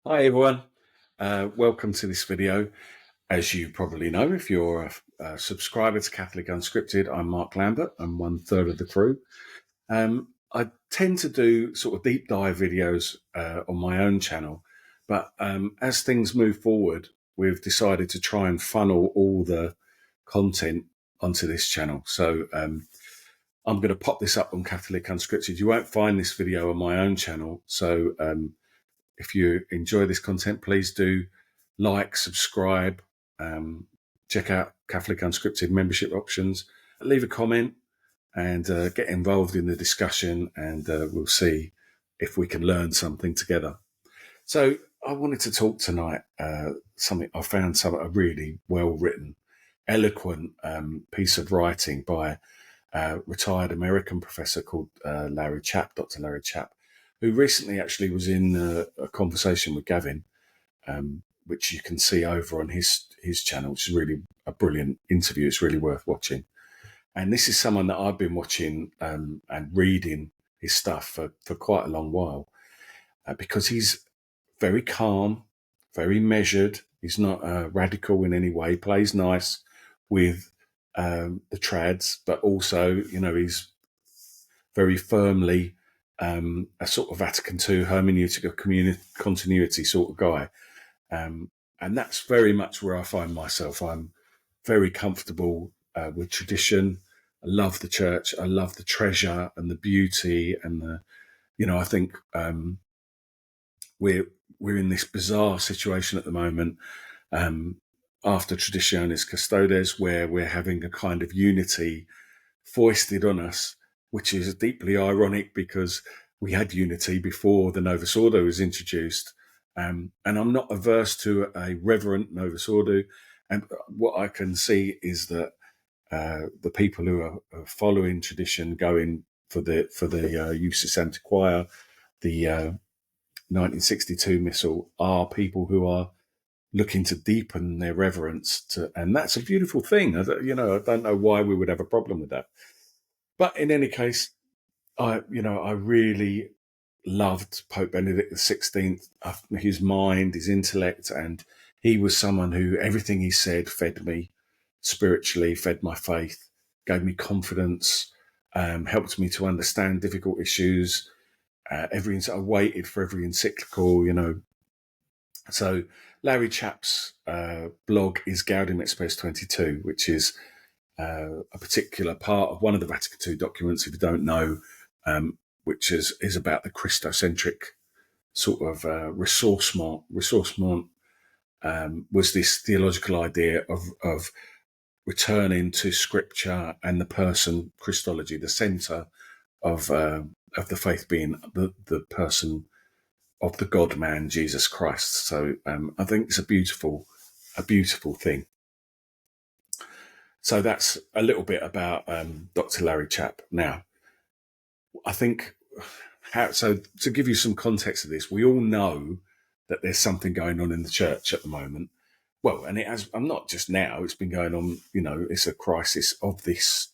Hi everyone, welcome to this video. As you probably know, if you're a subscriber to Catholic Unscripted, I'm Mark Lambert. I'm 1/3 of the crew. I tend to do sort of deep dive videos on my own channel, but as things move forward, we've decided to try and funnel all the content onto this channel. So I'm going to pop this up on Catholic Unscripted. You won't find this video on my own channel, so if you enjoy this content, please do like, subscribe, check out Catholic Unscripted membership options, leave a comment, and get involved in the discussion, and we'll see if we can learn something together. So I wanted to talk tonight something I found a really well-written, eloquent piece of writing by a retired American professor called Dr. Larry Chapp, who recently actually was in a conversation with Gavin, which you can see over on his channel, which is really a brilliant interview. It's really worth watching. And this is someone that I've been watching and reading his stuff for quite a long while because he's very calm, very measured. He's not radical in any way, plays nice with the trads, but also, he's very firmly a sort of Vatican II hermeneutic of continuity sort of guy. And that's very much where I find myself. I'm very comfortable with tradition. I love the church. I love the treasure and the beauty and I think we're in this bizarre situation at the moment after Traditionis Custodes, where we're having a kind of unity foisted on us, which is deeply ironic because we had unity before the Novus Ordo was introduced. And I'm not averse to a reverent Novus Ordo. And what I can see is that the people who are following tradition, going for the Usus Antiquae, the 1962 Missal, are people who are looking to deepen their reverence and that's a beautiful thing. I don't know why we would have a problem with that. But in any case, I really loved Pope Benedict XVI, his mind, his intellect, and he was someone who everything he said fed me spiritually, fed my faith, gave me confidence, helped me to understand difficult issues. I waited for every encyclical, So Larry Chapp's blog is Gaudium et Spes 22, which is a particular part of one of the Vatican II documents, if you don't know, which is about the Christocentric sort of ressourcement. Ressourcement was this theological idea of returning to Scripture and the person Christology, the centre of the faith being the person of the God-man, Jesus Christ. So I think it's a beautiful thing. So that's a little bit about Dr. Larry Chapp. Now, I think, so to give you some context of this, we all know that there's something going on in the church at the moment. Well, and it has, I'm not just now, it's been going on, it's a crisis of this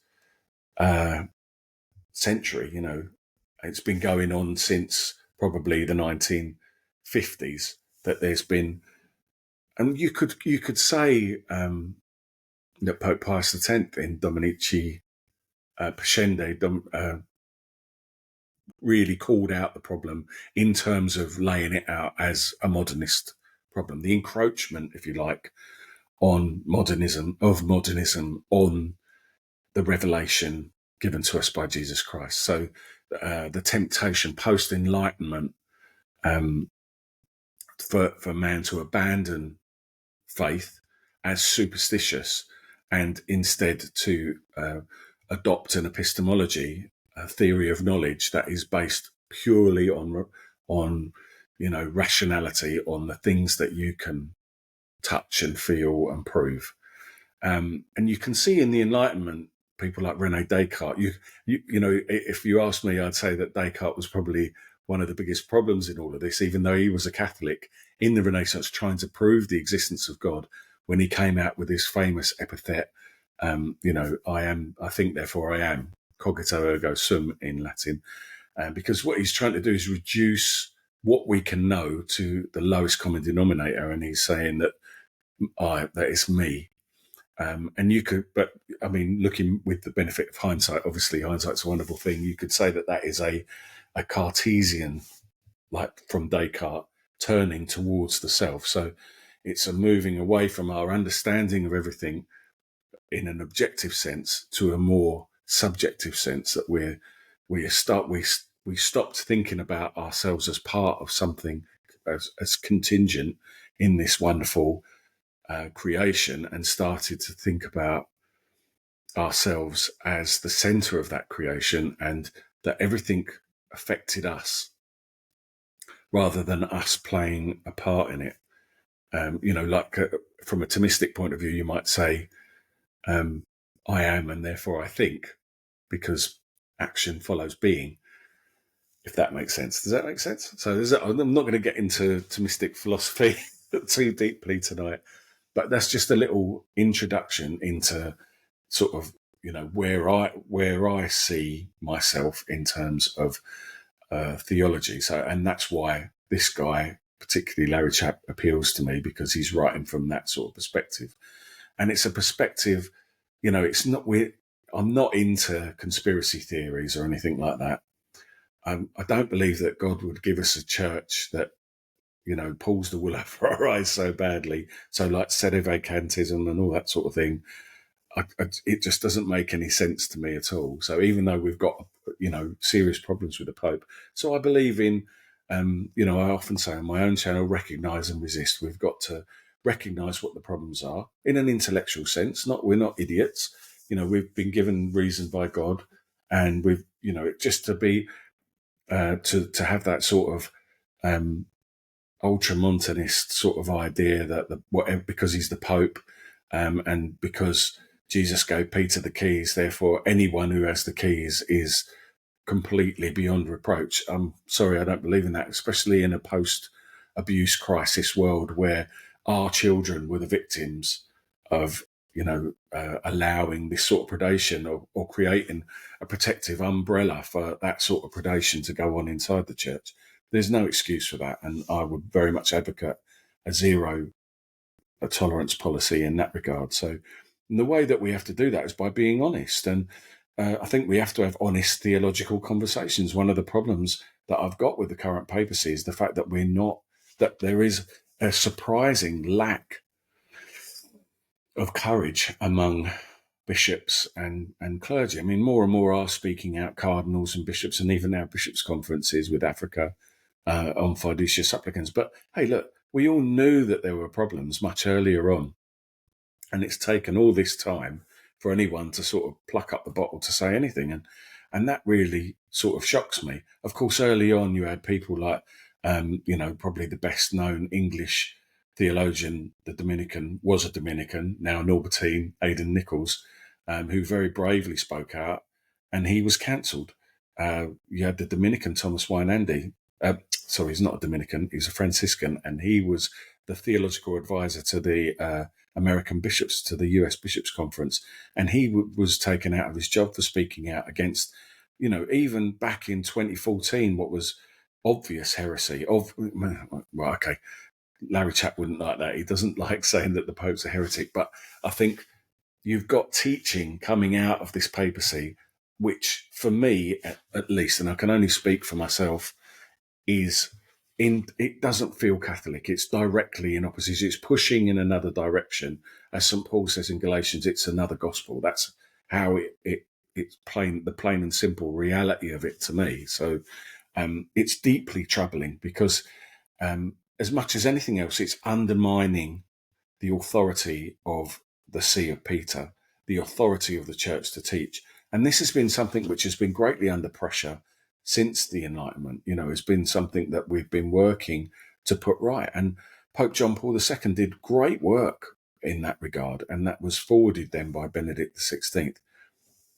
century, It's been going on since probably the 1950s that there's been, and you could say that Pope Pius X in Dominici Pascendi really called out the problem in terms of laying it out as a modernist problem, the encroachment, if you like, on modernism on the revelation given to us by Jesus Christ. So the temptation post-Enlightenment for man to abandon faith as superstitious and instead to adopt an epistemology, a theory of knowledge that is based purely on rationality, on the things that you can touch and feel and prove. And you can see in the Enlightenment, people like René Descartes, if you ask me, I'd say that Descartes was probably one of the biggest problems in all of this, even though he was a Catholic in the Renaissance trying to prove the existence of God, when he came out with his famous epithet, I think, therefore I am, cogito ergo sum in Latin, because what he's trying to do is reduce what we can know to the lowest common denominator, and he's saying that that is me. And you could, but I mean, looking with the benefit of hindsight, obviously hindsight's a wonderful thing. You could say that that is a Cartesian, like from Descartes, turning towards the self. So it's a moving away from our understanding of everything in an objective sense to a more subjective sense, that we stopped thinking about ourselves as part of something, as contingent in this wonderful creation, and started to think about ourselves as the center of that creation, and that everything affected us rather than us playing a part in it. Like from a Thomistic point of view, you might say, I am and therefore I think, because action follows being, if that makes sense. Does that make sense? So I'm not going to get into Thomistic philosophy too deeply tonight, but that's just a little introduction into sort of, where I see myself in terms of theology. So, and that's why this guy, particularly Larry Chapp, appeals to me, because he's writing from that sort of perspective. And it's a perspective, it's not I'm not into conspiracy theories or anything like that. I don't believe that God would give us a church that, pulls the wool over our eyes so badly. So like sedevacantism and all that sort of thing, it just doesn't make any sense to me at all. So even though we've got, serious problems with the Pope, so I believe in, I often say on my own channel, recognise and resist. We've got to recognise what the problems are in an intellectual sense. We're not idiots. We've been given reason by God, and we've, just to be, to have that sort of ultramontanist sort of idea that because he's the Pope, and because Jesus gave Peter the keys, therefore anyone who has the keys is completely beyond reproach. I'm sorry, I don't believe in that, especially in a post-abuse crisis world where our children were the victims of, allowing this sort of predation, or creating a protective umbrella for that sort of predation to go on inside the church. There's no excuse for that, and I would very much advocate a zero tolerance policy in that regard. So the way that we have to do that is by being honest, and I think we have to have honest theological conversations. One of the problems that I've got with the current papacy is the fact that there is a surprising lack of courage among bishops and clergy. I mean, more and more are speaking out, cardinals and bishops, and even now bishops' conferences with Africa on fiducia supplicans. But hey, look, we all knew that there were problems much earlier on, and it's taken all this time for anyone to sort of pluck up the bottle to say anything, and that really sort of shocks me. Of course, early on you had people like, probably the best known English theologian, was a Dominican, now Norbertine, Aidan Nichols, who very bravely spoke out, and he was cancelled. You had the Dominican Thomas Wynandy. Sorry, he's not a Dominican, he's a Franciscan, and he was the theological advisor to the American bishops, to the US Bishops' Conference, and he was taken out of his job for speaking out against, even back in 2014, what was obvious heresy. Well, okay, Larry Chapp wouldn't like that. He doesn't like saying that the Pope's a heretic, but I think you've got teaching coming out of this papacy, which for me, at least, and I can only speak for myself, it doesn't feel Catholic. It's directly in opposition. It's pushing in another direction. As St. Paul says in Galatians, it's another gospel. That's how it's plain, the plain and simple reality of it to me. So it's deeply troubling, because as much as anything else, it's undermining the authority of the See of Peter, the authority of the church to teach. And this has been something which has been greatly under pressure since the Enlightenment. It's been something that we've been working to put right. And Pope John Paul II did great work in that regard, and that was forwarded then by Benedict XVI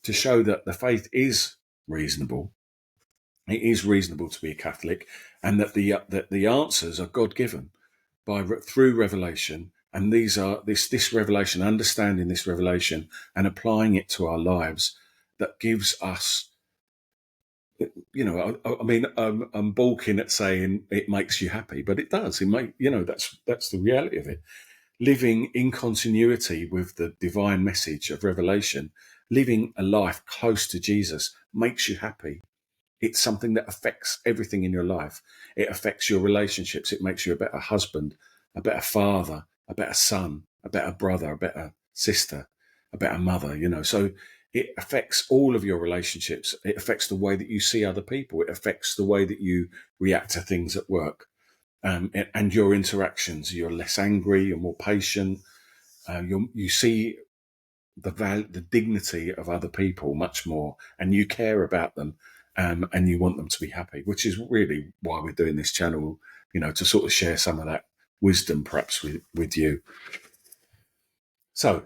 to show that the faith is reasonable. It is reasonable to be a Catholic, and that the answers are God-given through revelation. And these are this revelation, understanding this revelation and applying it to our lives, that gives us I mean, I'm balking at saying it makes you happy, but it does. That's the reality of it. Living in continuity with the divine message of revelation, living a life close to Jesus makes you happy. It's something that affects everything in your life. It affects your relationships. It makes you a better husband, a better father, a better son, a better brother, a better sister, a better mother, So it affects all of your relationships. It affects the way that you see other people. It affects the way that you react to things at work. And your interactions. You're less angry, you're more patient. You see the dignity of other people much more, and you care about them, and you want them to be happy, which is really why we're doing this channel, to sort of share some of that wisdom perhaps with you. So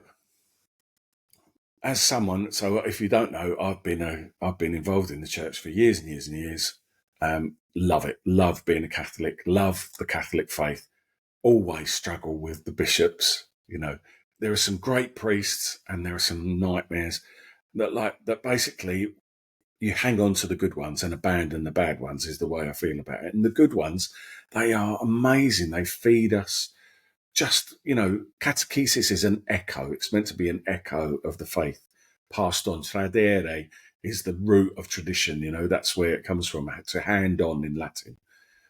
if you don't know, I've been involved in the church for years and years and years. Love it, love being a Catholic, love the Catholic faith. Always struggle with the bishops. There are some great priests and there are some nightmares that basically you hang on to the good ones and abandon the bad ones, is the way I feel about it. And the good ones, they are amazing. They feed us. Catechesis is an echo. It's meant to be an echo of the faith passed on. Tradere is the root of tradition. That's where it comes from, to hand on in Latin.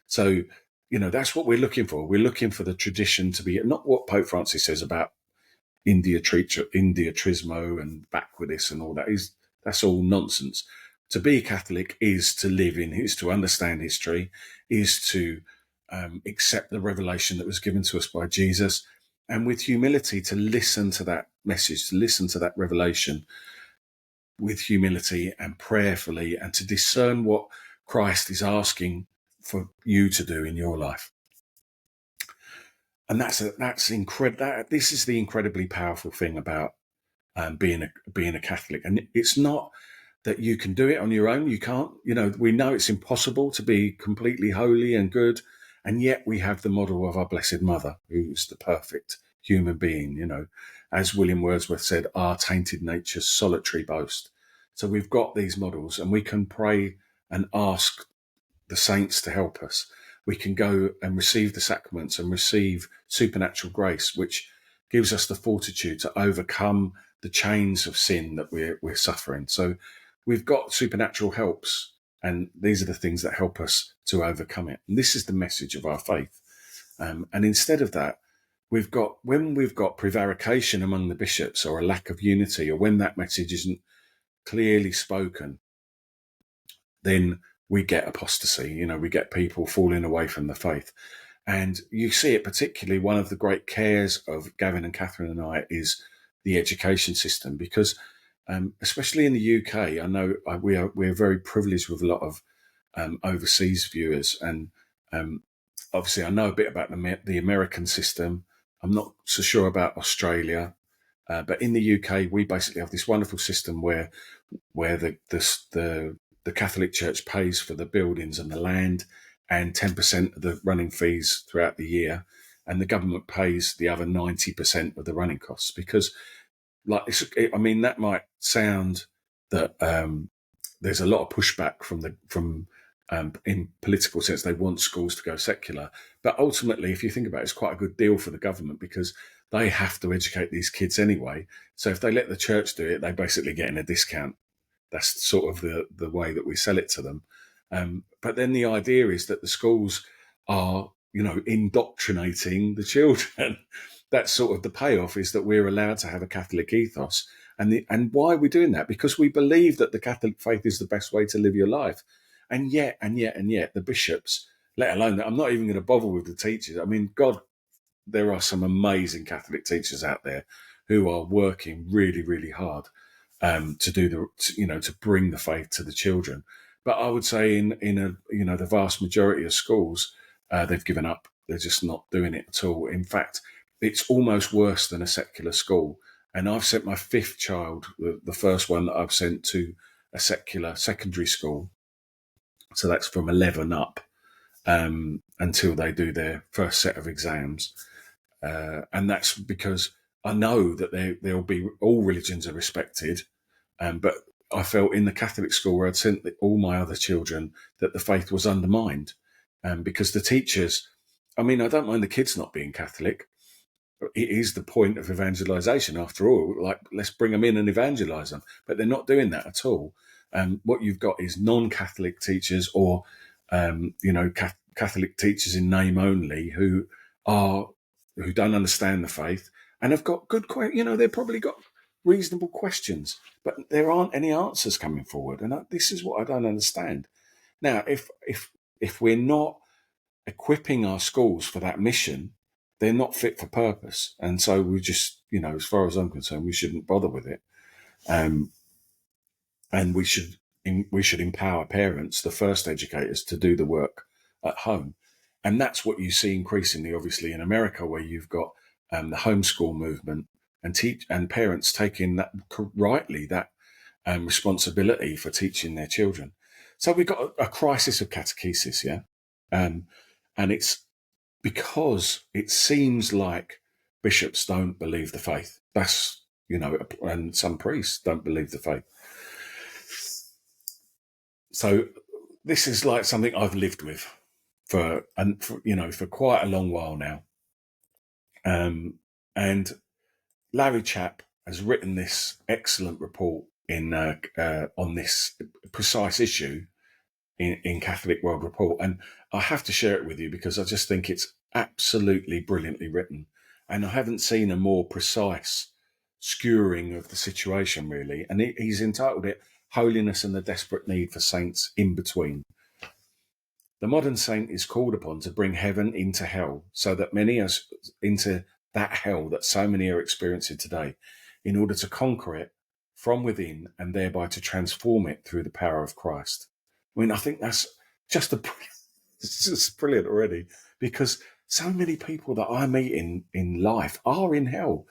So, that's what we're looking for. We're looking for the tradition to be, not what Pope Francis says about Indiatrismo and backwardness and all that. That's all nonsense. To be Catholic is to is to understand history, is to accept the revelation that was given to us by Jesus, and with humility to listen to that message, to listen to that revelation with humility and prayerfully, and to discern what Christ is asking for you to do in your life. And that's incredible. This is the incredibly powerful thing about being a Catholic. And it's not that you can do it on your own. You can't. We know it's impossible to be completely holy and good, and yet we have the model of our Blessed Mother, who's the perfect human being. As William Wordsworth said, "Our tainted nature's solitary boast." So we've got these models, and we can pray and ask the saints to help us. We can go and receive the sacraments and receive supernatural grace, which gives us the fortitude to overcome the chains of sin that we're suffering. So we've got supernatural helps, and these are the things that help us to overcome it. And this is the message of our faith. And instead of that, when we've got prevarication among the bishops, or a lack of unity, or when that message isn't clearly spoken, then we get apostasy. We get people falling away from the faith. And you see it particularly, one of the great cares of Gavin and Catherine and I is the education system, because especially in the UK, I know we're very privileged with a lot of overseas viewers. And obviously I know a bit about the American system. I'm not so sure about Australia. But in the UK, we basically have this wonderful system where the Catholic Church pays for the buildings and the land and 10% of the running fees throughout the year, and the government pays the other 90% of the running costs. Because, that might sound that there's a lot of pushback from in political sense. They want schools to go secular, but ultimately, if you think about it, it's quite a good deal for the government, because they have to educate these kids anyway. So if they let the church do it, they basically get in a discount. That's sort of the way that we sell it to them. But then the idea is that the schools are, indoctrinating the children. That's sort of the payoff, is that we're allowed to have a Catholic ethos. And why are we doing that? Because we believe that the Catholic faith is the best way to live your life. And yet, the bishops, let alone that, I'm not even going to bother with the teachers. I mean, God, there are some amazing Catholic teachers out there who are working really, really hard to bring the faith to the children. But I would say in the vast majority of schools, they've given up. They're just not doing it at all. In fact, it's almost worse than a secular school. And I've sent my fifth child, the first one that I've sent, to a secular secondary school. So that's from 11 up until they do their first set of exams. And that's because I know that there'll be, all religions are respected, but I felt in the Catholic school where I'd sent all my other children that the faith was undermined, because the teachers, I mean, I don't mind the kids not being Catholic. It is the point of evangelization after all. Like, let's bring them in and evangelize them, but they're not doing that at all. What you've got is non-Catholic teachers, or Catholic teachers in name only, who don't understand the faith and have got good, they've probably got reasonable questions, but there aren't any answers coming forward. And this is what I don't understand. Now, if we're not equipping our schools for that mission, they're not fit for purpose. And so we just, as far as I'm concerned, we shouldn't bother with it. And we should empower parents, the first educators, to do the work at home. And that's what you see increasingly, obviously, in America, where you've got the homeschool movement, and parents taking that rightly, that responsibility for teaching their children. So we've got a crisis of catechesis, yeah, and it's because it seems like bishops don't believe the faith. That's, and some priests don't believe the faith. So this is like something I've lived with for quite a long while now. And Larry Chapp has written this excellent report on this precise issue in Catholic World Report. And I have to share it with you because I just think it's absolutely brilliantly written. And I haven't seen a more precise skewering of the situation, really. And he's entitled it Holiness and the Desperate Need for Saints in Between. The modern saint is called upon to bring heaven into hell, so that many are into that hell that so many are experiencing today, in order to conquer it from within and thereby to transform it through the power of Christ. I mean, I think that's just it's just brilliant already, because so many people that I meet in life are in hell,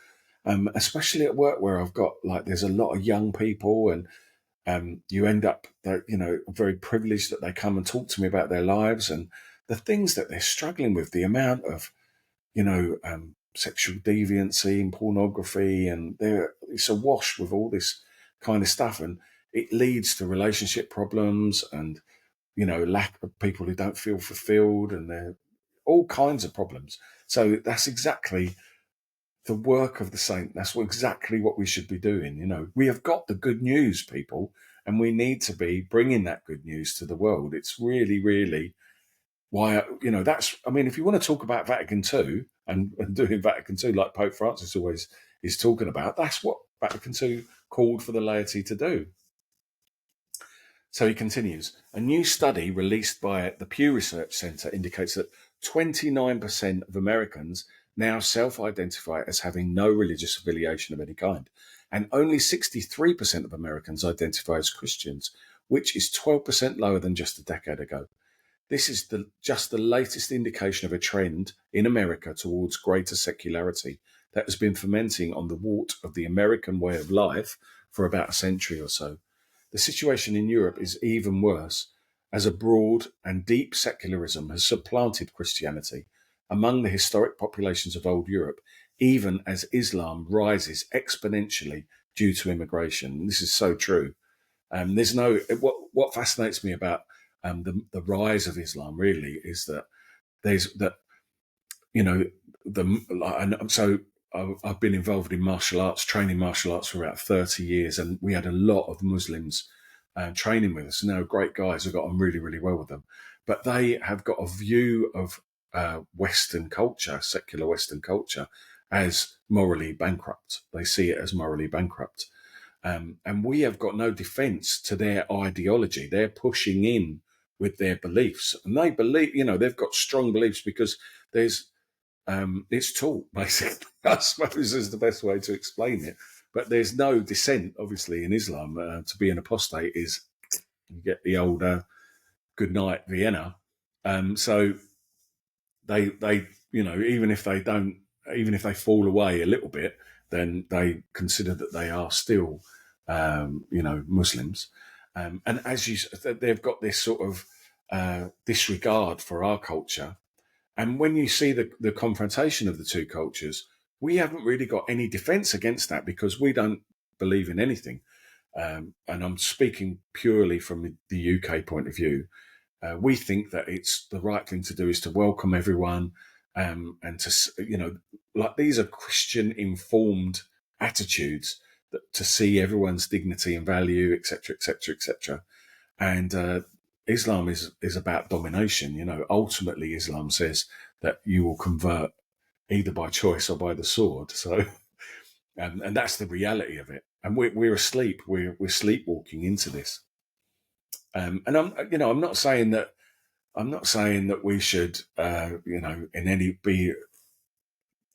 especially at work, where I've got, there's a lot of young people, and you end up, very privileged that they come and talk to me about their lives and the things that they're struggling with, the amount of, sexual deviancy and pornography, and it's awash with all this kind of stuff, and it leads to relationship problems and, lack of people who don't feel fulfilled, and there are all kinds of problems. So that's exactly the work of the saint. That's exactly what we should be doing. We have got the good news, people, and we need to be bringing that good news to the world. It's really, really why, if you want to talk about Vatican II and doing Vatican II like Pope Francis always is talking about, that's what Vatican II called for the laity to do. So he continues, a new study released by the Pew Research Center indicates that 29% of Americans now self-identify as having no religious affiliation of any kind, and only 63% of Americans identify as Christians, which is 12% lower than just a decade ago. This is just the latest indication of a trend in America towards greater secularity that has been fermenting on the wort of the American way of life for about a century or so. The situation in Europe is even worse, as a broad and deep secularism has supplanted Christianity among the historic populations of old Europe, even as Islam rises exponentially due to immigration. And this is so true. What fascinates me about the rise of Islam really is that I've been involved in martial arts, training martial arts for about 30 years, and we had a lot of Muslims training with us. Now, great guys, I got on really, really well with them, but they have got a view of Western culture, secular Western culture, as morally bankrupt. They see it as morally bankrupt. And we have got no defense to their ideology. They're pushing in with their beliefs, and they believe, they've got strong beliefs because it's taught, basically. I suppose is the best way to explain it. But there's no dissent, obviously, in Islam. To be an apostate is, you get the old good night Vienna. So they even if they fall away a little bit, then they consider that they are still Muslims. And as they've got this sort of disregard for our culture. And when you see the confrontation of the two cultures, we haven't really got any defense against that because we don't believe in anything. and I'm speaking purely from the UK point of view, we think that it's the right thing to do is to welcome everyone, and to, like, these are Christian informed attitudes, that to see everyone's dignity and value, etc., etc., etc. And Islam is about domination. Ultimately, Islam says that you will convert either by choice or by the sword. So, and that's the reality of it. And we're asleep. We're sleepwalking into this. And I'm not saying that we should, in any be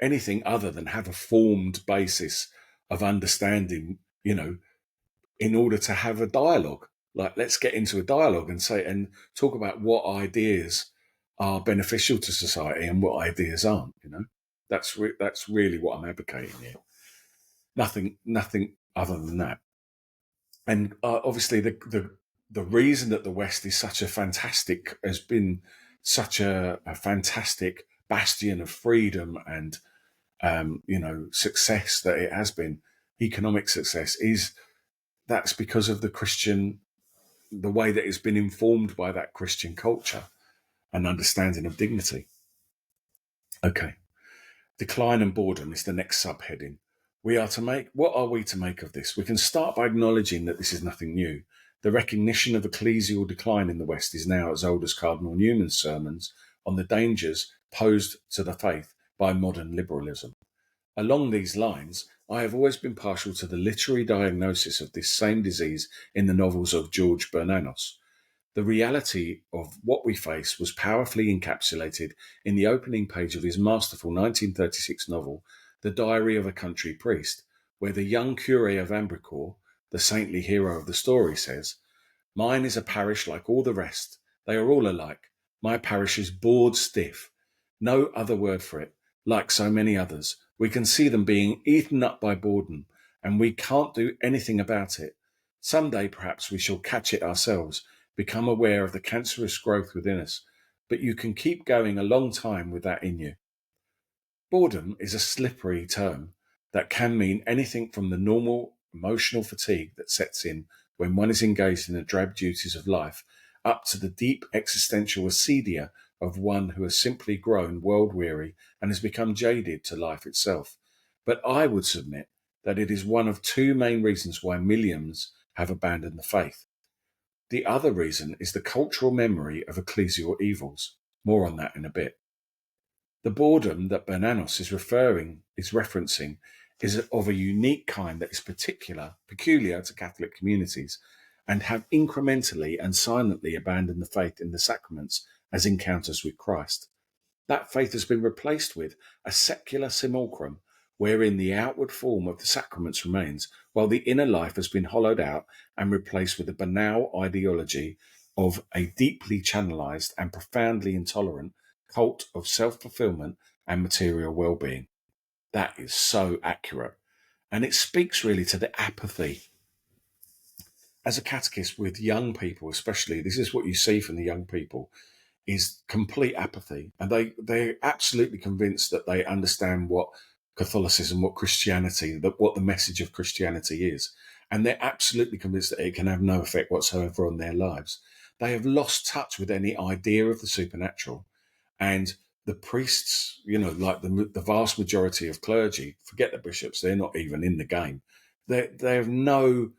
anything other than have a formed basis of understanding, in order to have a dialogue. Like, let's get into a dialogue and talk about what ideas are beneficial to society and what ideas aren't. That's really what I'm advocating here. Nothing other than that. And obviously, the reason that the West is has been such a fantastic bastion of freedom and success that it has been, economic success, that's because of the way that it's been informed by that Christian culture and understanding of dignity. Okay. Decline and boredom is the next subheading. What are we to make of this? We can start by acknowledging that this is nothing new. The recognition of ecclesial decline in the West is now as old as Cardinal Newman's sermons on the dangers posed to the faith by modern liberalism. Along these lines, I have always been partial to the literary diagnosis of this same disease in the novels of George Bernanos. The reality of what we face was powerfully encapsulated in the opening page of his masterful 1936 novel, The Diary of a Country Priest, where the young curé of Ambricourt, the saintly hero of the story, says, "Mine is a parish like all the rest. They are all alike. My parish is bored stiff. No other word for it. Like so many others, we can see them being eaten up by boredom, and we can't do anything about it. Some day, perhaps, we shall catch it ourselves, become aware of the cancerous growth within us, but you can keep going a long time with that in you." Boredom is a slippery term that can mean anything from the normal emotional fatigue that sets in when one is engaged in the drab duties of life, up to the deep existential acedia of one who has simply grown world-weary and has become jaded to life itself. But I would submit that it is one of two main reasons why millions have abandoned the faith. The other reason is the cultural memory of ecclesial evils. More on that in a bit. The boredom that Bernanos is referencing is of a unique kind that is peculiar to Catholic communities, and have incrementally and silently abandoned the faith in the sacraments as encounters with Christ. That faith has been replaced with a secular simulacrum wherein the outward form of the sacraments remains, while the inner life has been hollowed out and replaced with a banal ideology of a deeply channelized and profoundly intolerant cult of self-fulfillment and material well-being. That is so accurate. And it speaks really to the apathy. As a catechist with young people, especially, this is what you see from the young people, is complete apathy. And they're absolutely convinced that they understand what Catholicism, what Christianity, what the message of Christianity is. And they're absolutely convinced that it can have no effect whatsoever on their lives. They have lost touch with any idea of the supernatural. And the priests, like the vast majority of clergy, forget the bishops, they're not even in the game. They have no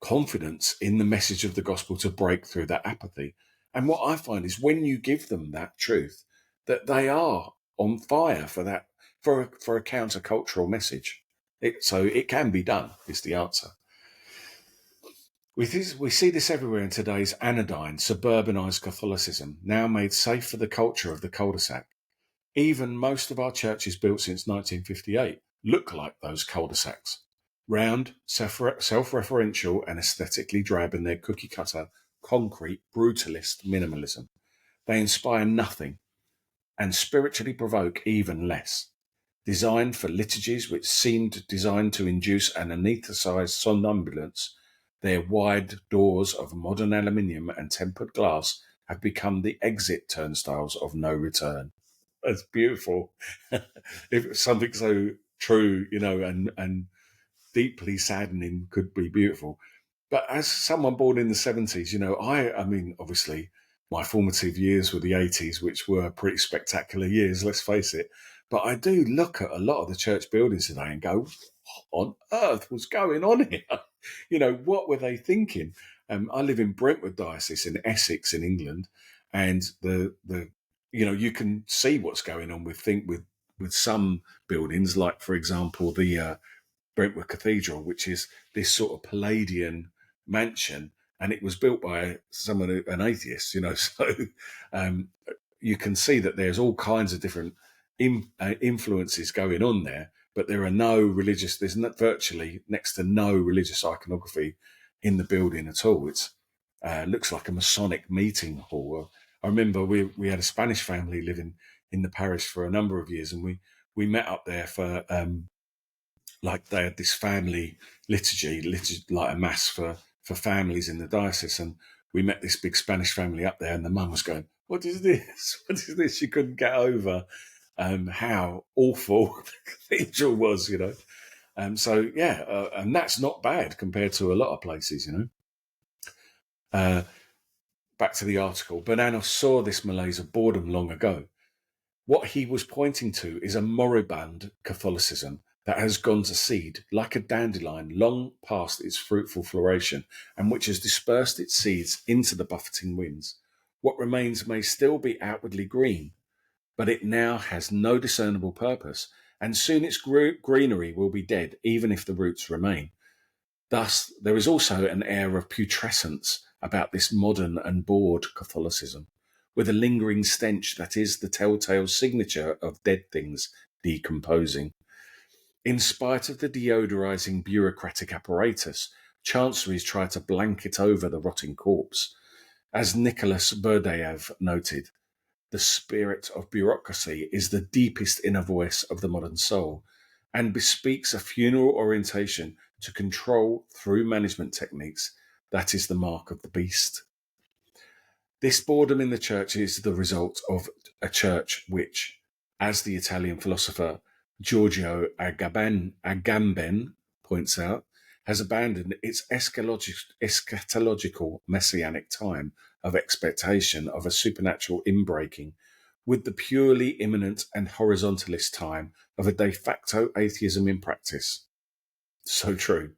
confidence in the message of the gospel to break through that apathy. And what I find is when you give them that truth, that they are on fire for that, for a countercultural message. So it can be done, is the answer. We see this everywhere in today's anodyne, suburbanized Catholicism, now made safe for the culture of the cul-de-sac. Even most of our churches built since 1958 look like those cul-de-sacs. Round, self-referential and aesthetically drab in their cookie-cutter, concrete, brutalist minimalism. They inspire nothing and spiritually provoke even less. Designed for liturgies which seemed designed to induce an anaesthetised somnambulance, their wide doors of modern aluminium and tempered glass have become the exit turnstiles of no return. That's beautiful. If something so true, and deeply saddening could be beautiful. But as someone born in the 70s, I mean, obviously, my formative years were the 80s, which were pretty spectacular years, let's face it. But I do look at a lot of the church buildings today and go, what on earth was going on here? What were they thinking? I live in Brentwood Diocese in Essex in England, and you can see what's going on with some buildings, like, for example, the Brentwood Cathedral, which is this sort of Palladian mansion, and it was built by an atheist, So um, you can see that there's all kinds of different influences going on there, but there's virtually next to no religious iconography in the building at all. It looks like a Masonic meeting hall. I remember we had a Spanish family living in the parish for a number of years, and we met up there for like they had this family liturgy, like a mass for families in the diocese. And we met this big Spanish family up there, and the mum was going, "What is this? What is this?" She couldn't get over how awful the cathedral was, and that's not bad compared to a lot of places, Back to the article. Bananos saw this malaise of boredom long ago. What he was pointing to is a moribund Catholicism that has gone to seed like a dandelion long past its fruitful floration, and which has dispersed its seeds into the buffeting winds. What remains may still be outwardly green, but it now has no discernible purpose, and soon its greenery will be dead, even if the roots remain. Thus, there is also an air of putrescence about this modern and bored Catholicism, with a lingering stench that is the telltale signature of dead things decomposing. In spite of the deodorizing bureaucratic apparatus, chanceries try to blanket over the rotting corpse. As Nicholas Berdyaev noted, the spirit of bureaucracy is the deepest inner voice of the modern soul, and bespeaks a funeral orientation to control through management techniques that is the mark of the beast. This boredom in the church is the result of a church which, as the Italian philosopher Giorgio Agamben points out, has abandoned its eschatological messianic time of expectation of a supernatural inbreaking with the purely immanent and horizontalist time of a de facto atheism in practice. So true.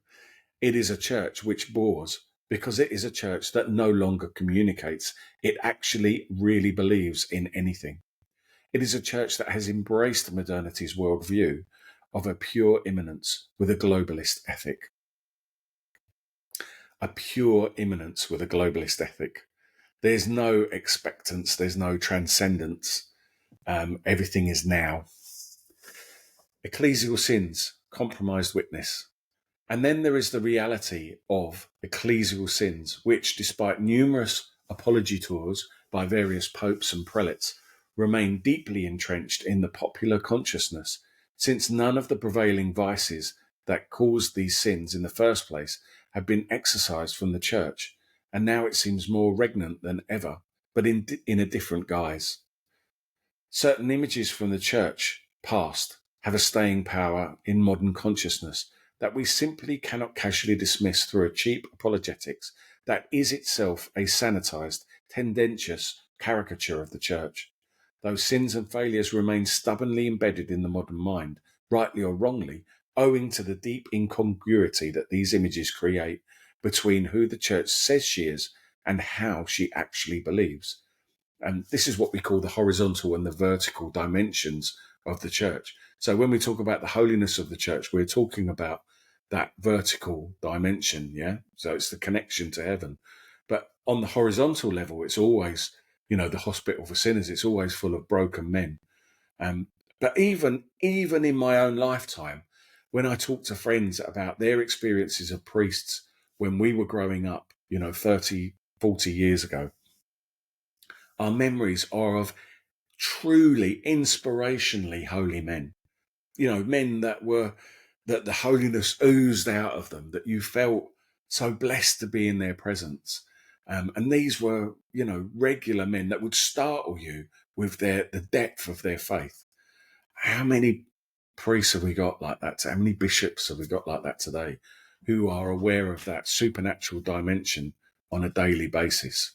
It is a church which bores because it is a church that no longer communicates. It actually really believes in anything. It is a church that has embraced modernity's worldview of a pure immanence with a globalist ethic. A pure immanence with a globalist ethic. There's no expectance, there's no transcendence. Everything is now. Ecclesial sins, compromised witness. And then there is the reality of ecclesial sins, which, despite numerous apology tours by various popes and prelates, remain deeply entrenched in the popular consciousness, since none of the prevailing vices that caused these sins in the first place have been exorcised from the church, and now it seems more regnant than ever, but in a different guise. Certain images from the church past have a staying power in modern consciousness that we simply cannot casually dismiss through a cheap apologetics that is itself a sanitized, tendentious caricature of the church. Those sins and failures remain stubbornly embedded in the modern mind, rightly or wrongly, owing to the deep incongruity that these images create between who the church says she is and how she actually believes. And this is what we call the horizontal and the vertical dimensions of the church. So when we talk about the holiness of the church, we're talking about that vertical dimension, yeah? So it's the connection to heaven. But on the horizontal level, it's always, the hospital for sinners. It's always full of broken men. But even in my own lifetime, when I talk to friends about their experiences of priests when we were growing up, 30, 40 years ago, our memories are of truly inspirationally holy men, men that the holiness oozed out of them, that you felt so blessed to be in their presence. And these were, regular men that would startle you with the depth of their faith. How many priests have we got like that? How many bishops have we got like that today? who are aware of that supernatural dimension on a daily basis.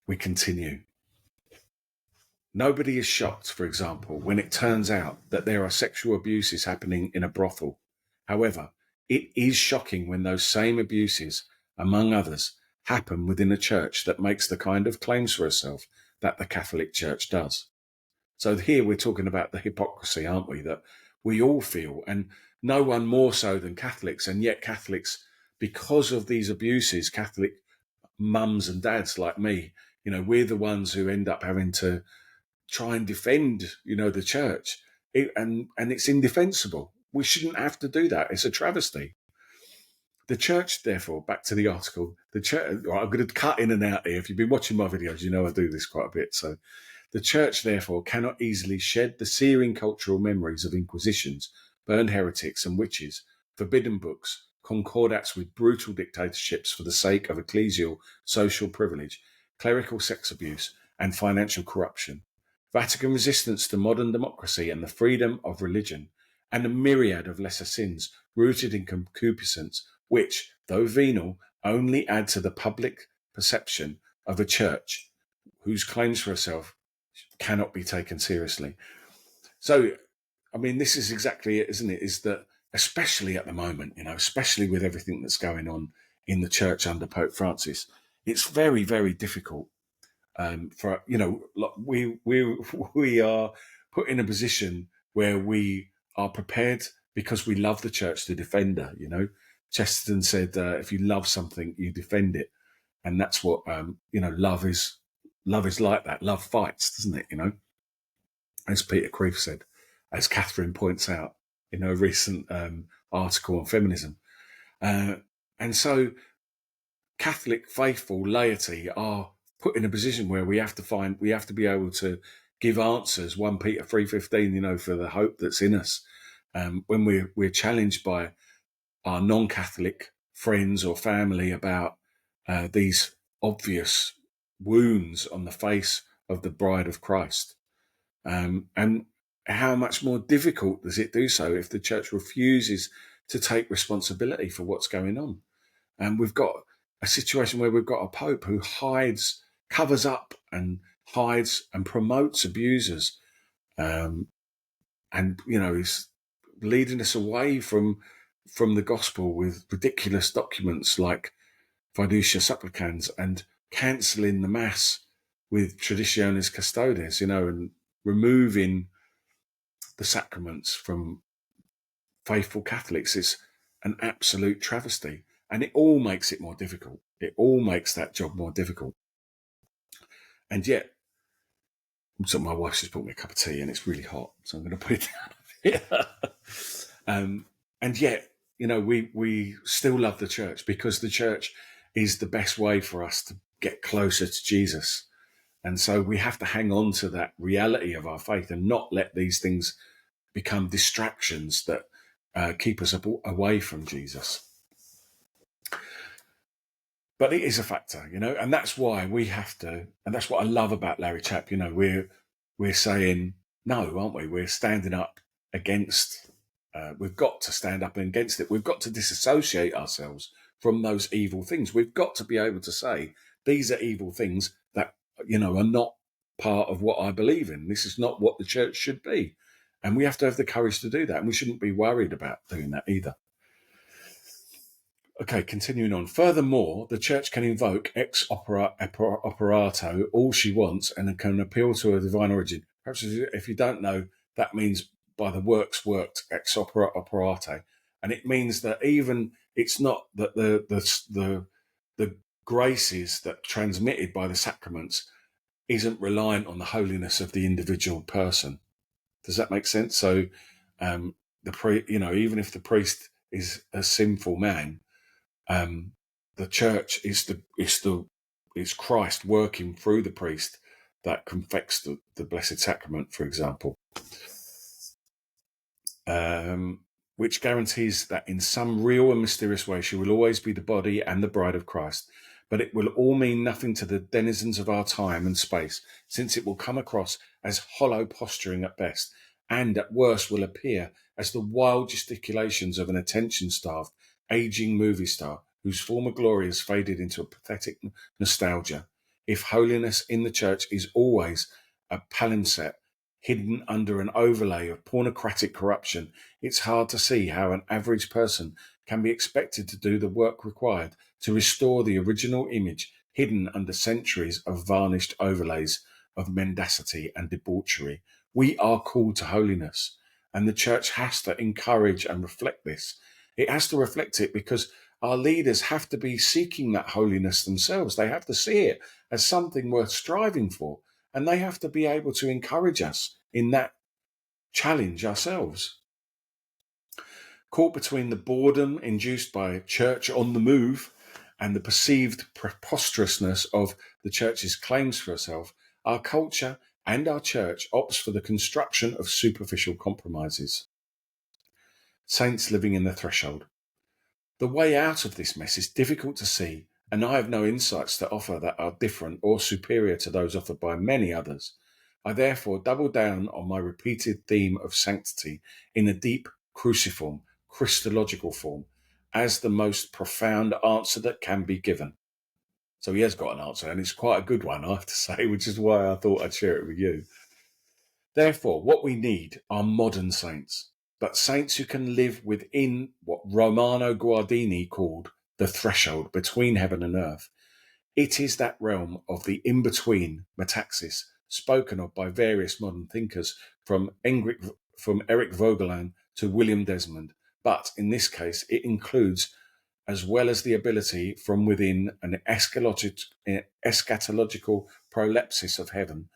We continue. Nobody is shocked, for example, when it turns out that there are sexual abuses happening in a brothel. However, it is shocking when those same abuses, among others, happen within a church that makes the kind of claims for itself that the Catholic Church does. So here we're talking about the hypocrisy, aren't we, that we all feel, and no one more so than Catholics, and yet Catholics, because of these abuses, Catholic mums and dads like me, we're the ones who end up having to try and defend, the church. And it's indefensible. We shouldn't have to do that. It's a travesty. The church, therefore, back to the article, the church, I'm going to cut in and out here. If you've been watching my videos, I do this quite a bit. So the church, therefore, cannot easily shed the searing cultural memories of inquisitions, burned heretics and witches, forbidden books, concordats with brutal dictatorships for the sake of ecclesial social privilege, clerical sex abuse, and financial corruption, Vatican resistance to modern democracy and the freedom of religion, and a myriad of lesser sins rooted in concupiscence, which, though venal, only add to the public perception of a church whose claims for herself cannot be taken seriously. So, this is exactly it, isn't it? Is that, especially at the moment, especially with everything that's going on in the church under Pope Francis, it's very, very difficult for, we are put in a position where we are prepared, because we love the church, to defend her. Chesterton said, if you love something, you defend it. And that's what, love is like that. Love fights, doesn't it? As Peter Creef said, as Catherine points out in her recent article on feminism. And so Catholic faithful laity are put in a position where we have to be able to give answers, 1 Peter 3:15, for the hope that's in us. When we're challenged by our non-Catholic friends or family about these obvious wounds on the face of the bride of Christ. And how much more difficult does it do so if the church refuses to take responsibility for what's going on? And we've got a situation where we've got a pope who covers up and hides and promotes abusers, and is leading us away from the gospel with ridiculous documents like Fiducia Supplicans, and cancelling the mass with Traditionis Custodes, and removing the sacraments from faithful Catholics. Is an absolute travesty. And it all makes it more difficult. It all makes that job more difficult. And yet, so my wife's just brought me a cup of tea and it's really hot, so I'm going to put it down here. And yet, we still love the church, because the church is the best way for us to get closer to Jesus. And so we have to hang on to that reality of our faith and not let these things become distractions that keep us away from Jesus. But it is a factor, and that's why we have to, and that's what I love about Larry Chapp. We're saying no, aren't we? We're standing up against, we've got to stand up against it. We've got to disassociate ourselves from those evil things. We've got to be able to say, these are evil things that, are not part of what I believe in. This is not what the church should be. And we have to have the courage to do that. And we shouldn't be worried about doing that either. Okay, continuing on. Furthermore, the church can invoke ex operato all she wants and can appeal to a divine origin. Perhaps if you don't know, that means by the works worked, ex operato. And it means that even it's not that the graces that transmitted by the sacraments isn't reliant on the holiness of the individual person. Does that make sense? So even if the priest is a sinful man, the church is Christ working through the priest that confects the Blessed Sacrament, for example, which guarantees that in some real and mysterious way she will always be the body and the bride of Christ. But it will all mean nothing to the denizens of our time and space, since it will come across as hollow posturing at best, and at worst will appear as the wild gesticulations of an attention-starved, aging movie star whose former glory has faded into a pathetic nostalgia. If holiness in the church is always a palimpsest hidden under an overlay of pornocratic corruption, it's hard to see how an average person can be expected to do the work required to restore the original image hidden under centuries of varnished overlays of mendacity and debauchery. We are called to holiness, and the church has to encourage and reflect this. It has to reflect it because our leaders have to be seeking that holiness themselves. They have to see it as something worth striving for, and they have to be able to encourage us in that challenge ourselves. Caught between the boredom induced by church on the move and the perceived preposterousness of the church's claims for herself, our culture and our church opts for the construction of superficial compromises. Saints living in the threshold. The way out of this mess is difficult to see, and I have no insights to offer that are different or superior to those offered by many others. I therefore double down on my repeated theme of sanctity in a deep cruciform, Christological form, as the most profound answer that can be given. So he has got an answer, and it's quite a good one, I have to say, which is why I thought I'd share it with you. Therefore, what we need are modern saints, but saints who can live within what Romano Guardini called the threshold between heaven and earth. It is that realm of the in-between metaxis spoken of by various modern thinkers from Eric Vogelin to William Desmond, but in this case it includes, as well as the ability from within an eschatological prolepsis of heaven,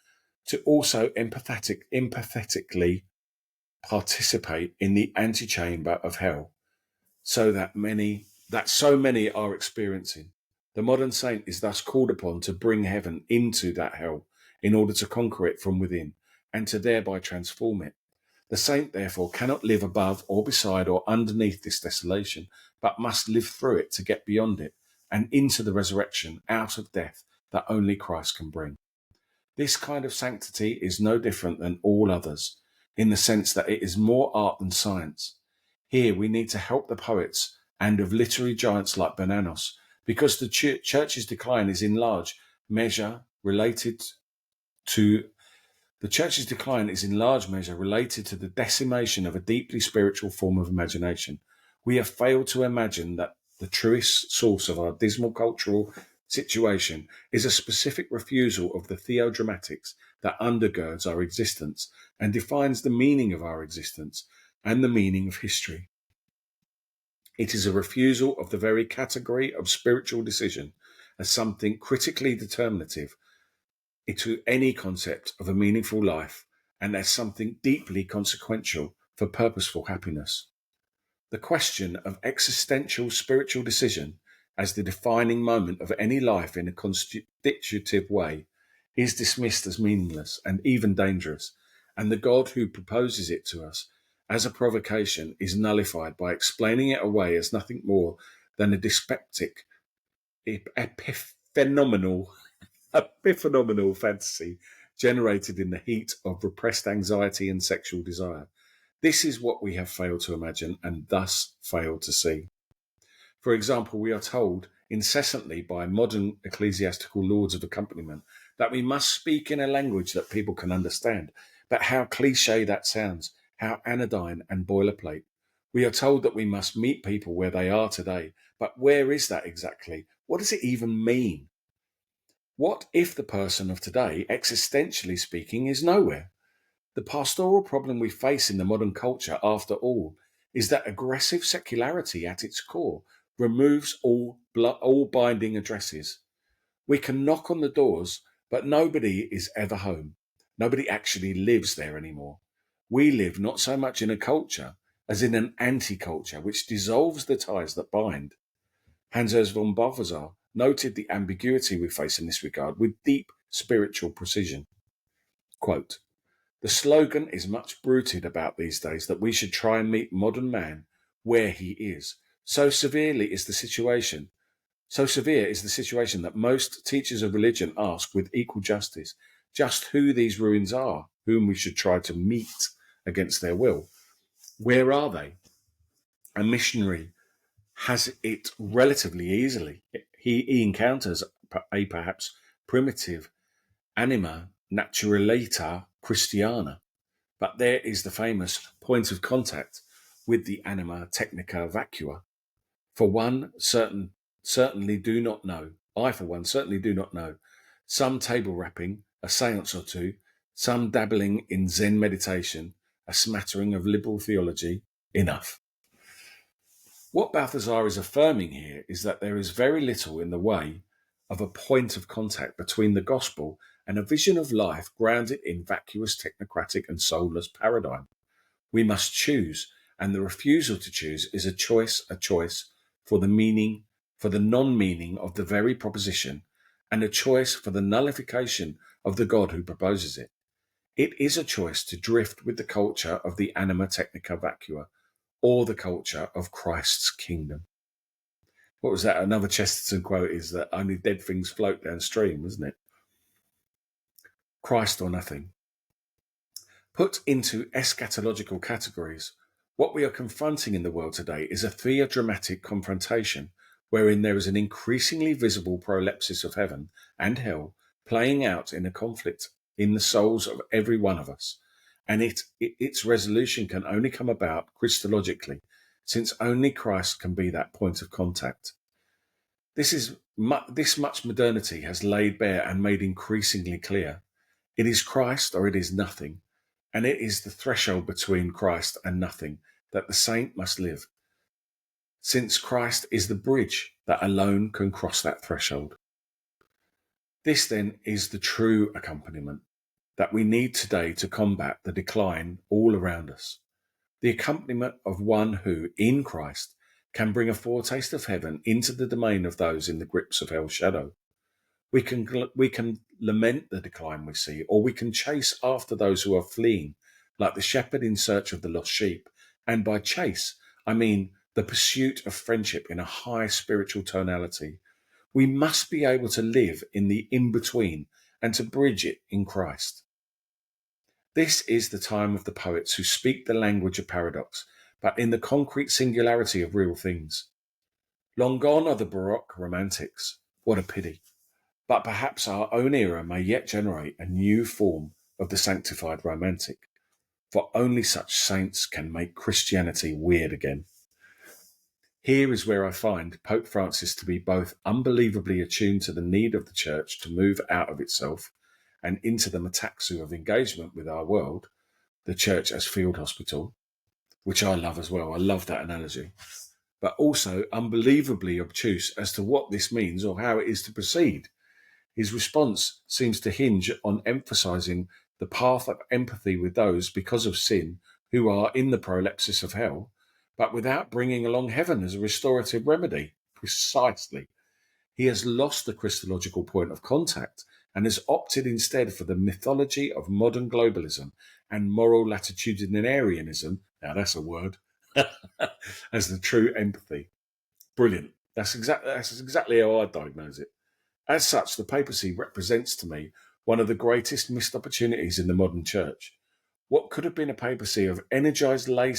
to also empathetically participate in the antechamber of hell, so many are experiencing. The modern saint is thus called upon to bring heaven into that hell in order to conquer it from within and to thereby transform it. The saint, therefore, cannot live above or beside or underneath this desolation, but must live through it to get beyond it and into the resurrection out of death that only Christ can bring. This kind of sanctity is no different than all others, in the sense that it is more art than science. Here we need to help the poets and of literary giants like Bernanos, because the church's decline is in large measure related to the decimation of a deeply spiritual form of imagination. We have failed to imagine that the truest source of our dismal cultural situation is a specific refusal of the theodramatics that undergirds our existence and defines the meaning of our existence and the meaning of history. It is a refusal of the very category of spiritual decision as something critically determinative into any concept of a meaningful life and as something deeply consequential for purposeful happiness. The question of existential spiritual decision as the defining moment of any life in a constitutive way is dismissed as meaningless and even dangerous, and the God who proposes it to us as a provocation is nullified by explaining it away as nothing more than a dyspeptic, epiphenomenal fantasy generated in the heat of repressed anxiety and sexual desire. This is what we have failed to imagine and thus failed to see. For example, we are told incessantly by modern ecclesiastical lords of accompaniment that we must speak in a language that people can understand. But how cliche that sounds, how anodyne and boilerplate. We are told that we must meet people where they are today, but where is that exactly? What does it even mean? What if the person of today, existentially speaking, is nowhere? The pastoral problem we face in the modern culture, after all, is that aggressive secularity at its core removes all binding addresses. We can knock on the doors, but nobody is ever home. Nobody actually lives there anymore. We live not so much in a culture as in an anti-culture which dissolves the ties that bind. Hans von Balthasar noted the ambiguity we face in this regard with deep spiritual precision. Quote, "The slogan is much bruited about these days that we should try and meet modern man where he is. So severe is the situation that most teachers of religion ask with equal justice just who these ruins are, whom we should try to meet against their will. Where are they? A missionary has it relatively easily. He encounters a perhaps primitive anima naturalita Christiana, but there is the famous point of contact with the anima technica vacua. For one, certainly do not know. I, for one, certainly do not know. Some table rapping, a séance or two, some dabbling in Zen meditation, a smattering of liberal theology, enough. What Balthazar is affirming here is that there is very little in the way of a point of contact between the gospel and a vision of life grounded in vacuous, technocratic, and soulless paradigm. We must choose, and the refusal to choose is a choice for the meaning, for the non-meaning of the very proposition, and a choice for the nullification of the God who proposes it. It is a choice to drift with the culture of the anima technica vacua, or the culture of Christ's kingdom. What was that? Another Chesterton quote is that only dead things float downstream, isn't it? Christ or nothing. Put into eschatological categories, what we are confronting in the world today is a theodramatic confrontation wherein there is an increasingly visible prolepsis of heaven and hell playing out in a conflict in the souls of every one of us. And its resolution can only come about Christologically, since only Christ can be that point of contact. This much modernity has laid bare and made increasingly clear. It is Christ or it is nothing, and it is the threshold between Christ and nothing that the saint must live, since Christ is the bridge that alone can cross that threshold. This then is the true accompaniment that we need today to combat the decline all around us. The accompaniment of one who, in Christ, can bring a foretaste of heaven into the domain of those in the grips of hell's shadow. We can lament the decline we see, or we can chase after those who are fleeing, like the shepherd in search of the lost sheep. And by chase, I mean the pursuit of friendship in a high spiritual tonality. We must be able to live in the in-between and to bridge it in Christ. This is the time of the poets who speak the language of paradox, but in the concrete singularity of real things. Long gone are the Baroque romantics. What a pity. But perhaps our own era may yet generate a new form of the sanctified romantic, for only such saints can make Christianity weird again. Here is where I find Pope Francis to be both unbelievably attuned to the need of the Church to move out of itself and into the metaxu of engagement with our world, the Church as field hospital, which I love as well. I love that analogy. But also unbelievably obtuse as to what this means or how it is to proceed. His response seems to hinge on emphasizing the path of empathy with those, because of sin, who are in the prolepsis of hell, but without bringing along heaven as a restorative remedy. Precisely. He has lost the Christological point of contact and has opted instead for the mythology of modern globalism and moral latitudinarianism, now that's a word, as the true empathy. Brilliant. That's exactly how I diagnose it. As such, the papacy represents to me one of the greatest missed opportunities in the modern church. What could have been a papacy of energized lay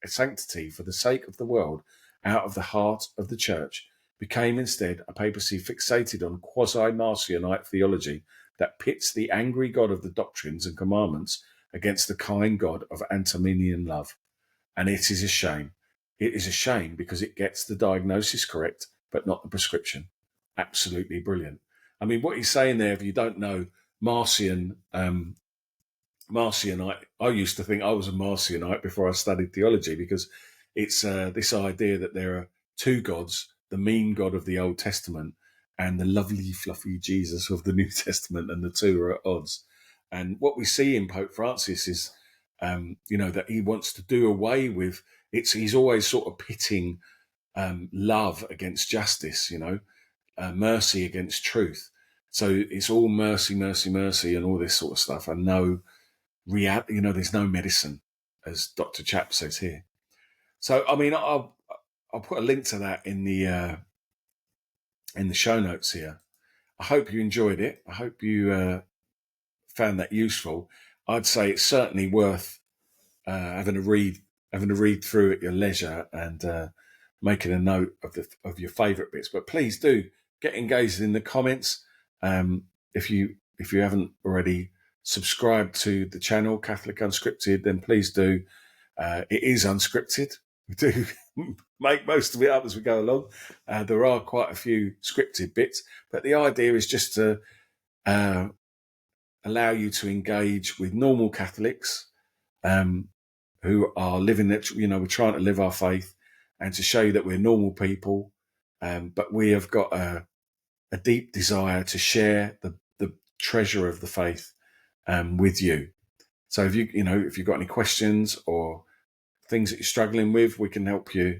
sanctity for the sake of the world out of the heart of the church became instead a papacy fixated on quasi-Marcionite theology that pits the angry God of the doctrines and commandments against the kind God of Antinomian love. And it is a shame. It is a shame because it gets the diagnosis correct, but not the prescription. Absolutely brilliant. I mean, what he's saying there, if you don't know, Marcionite, I used to think I was a Marcionite before I studied theology, because it's this idea that there are two gods, the mean God of the Old Testament and the lovely, fluffy Jesus of the New Testament, and the two are at odds. And what we see in Pope Francis is, that he wants to do away with he's always sort of pitting love against justice, mercy against truth. So it's all mercy, mercy, mercy, and all this sort of stuff, and no reality. There's no medicine, as Dr. Chap says here. So, I mean, I'll put a link to that in the show notes here. I hope you enjoyed it. I hope you found that useful. I'd say it's certainly worth having a read through at your leisure and making a note of your favourite bits. But please do get engaged in the comments. If you haven't already subscribed to the channel Catholic Unscripted, then please do. It is unscripted. We do make most of it up as we go along. There are quite a few scripted bits, but the idea is just to allow you to engage with normal Catholics who are living that, we're trying to live our faith and to show you that we're normal people, but we have got a deep desire to share the treasure of the faith with you. So if you've got any questions or things that you're struggling with, we can help you.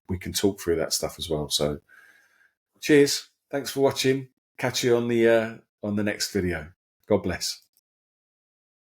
We can talk through that stuff as well. So cheers. Thanks for watching. Catch you on the next video. God bless.